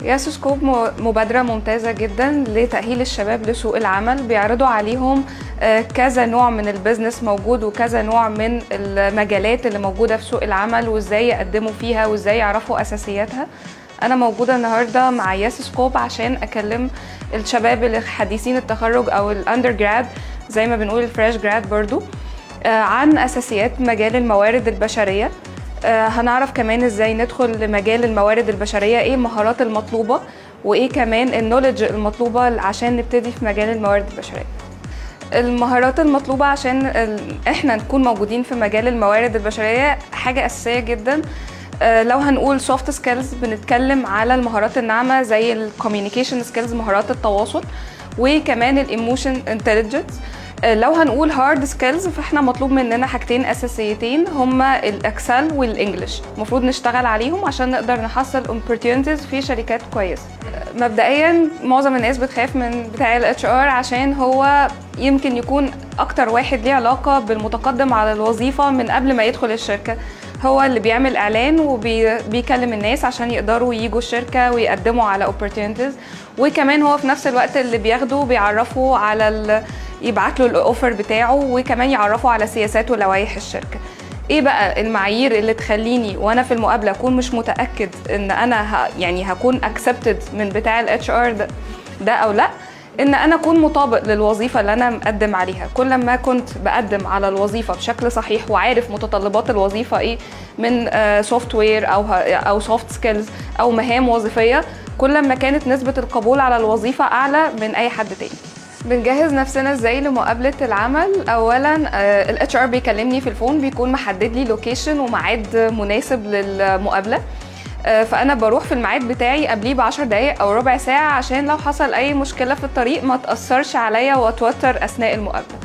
ياسو سكوب مبادرة ممتازة جدا لتأهيل الشباب لسوق العمل. بيعرضوا عليهم كذا نوع من البيزنس موجود وكذا نوع من المجالات اللي موجودة في سوق العمل وازاي يقدموا فيها وازاي يعرفوا أساسياتها. أنا موجودة النهاردة مع ياسو سكوب عشان أكلم الشباب اللي حديثين التخرج أو الأندر جراد، زي ما بنقول الفريش جراد برضو، عن أساسيات مجال الموارد البشرية. هنعرف كمان ازاي ندخل لمجال الموارد البشرية، ايه المهارات المطلوبة وايه كمان النوليدج المطلوبة عشان نبتدي في مجال الموارد البشرية. المهارات المطلوبة عشان احنا نكون موجودين في مجال الموارد البشرية حاجة أساسية جدا. لو هنقول soft skills بنتكلم على المهارات الناعمة زي الكوميونيكيشن سكيلز، مهارات التواصل، وكمان الايموشن انتليجنس. لو هنقول هارد سكيلز فاحنا مطلوب مننا حاجتين اساسيتين، هما الاكسل والانجليش. المفروض نشتغل عليهم عشان نقدر نحصل opportunities في شركات كويسه. مبدئيا معظم الناس بتخاف من بتاع الاتش ار عشان هو يمكن يكون اكتر واحد ليه علاقه بالمتقدم على الوظيفه من قبل ما يدخل الشركه. هو اللي بيعمل اعلان وبيكلم الناس عشان يقدروا ييجوا الشركه ويقدموا على opportunities، وكمان هو في نفس الوقت اللي بياخده بيعرفوا على يبعت له الاوفر بتاعه، وكمان يعرفوا على سياسات ولوائح الشركه. ايه بقى المعايير اللي تخليني وانا في المقابله اكون مش متاكد ان انا هكون اكسبتد من بتاع الاتش ار ده او لا؟ ان انا اكون مطابق للوظيفه اللي انا مقدم عليها. كل ما كنت بقدم على الوظيفه بشكل صحيح وعارف متطلبات الوظيفه ايه من سوفت وير او سوفت سكيلز او مهام وظيفيه، كل ما كانت نسبه القبول على الوظيفه اعلى من اي حد تاني. بنجهز نفسنا ازاي لمقابله العمل؟ اولا الاتش ار بيكلمني في الفون، بيكون محدد لي لوكيشن وميعاد مناسب للمقابله. فانا بروح في الميعاد بتاعي قبليه ب10 دقايق او ربع ساعه عشان لو حصل اي مشكله في الطريق ما تاثرش عليا واتوتر اثناء المقابله.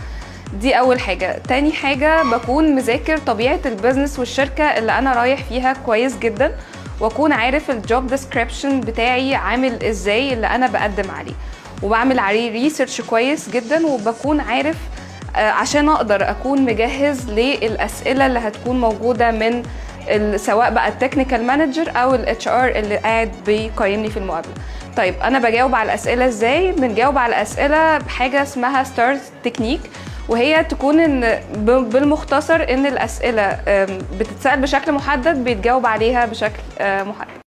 دي اول حاجه. تاني حاجه بكون مذاكر طبيعه البيزنس والشركه اللي انا رايح فيها كويس جدا، واكون عارف الجوب ديسكريبشن بتاعي عامل ازاي اللي انا بقدم عليه، وبعمل عليه ريسيرش كويس جدا، وبكون عارف عشان اقدر اكون مجهز للاسئله اللي هتكون موجوده من سواء بقى التكنيكال مانجر او الاتش ار اللي قاعد بيقيمني في المقابله. طيب انا بجاوب على الاسئله ازاي؟ بنجاوب على الاسئله بحاجه اسمها ستارت تكنيك، وهي تكون ان بالمختصر ان الاسئله بتتسال بشكل محدد بيتجاوب عليها بشكل محدد.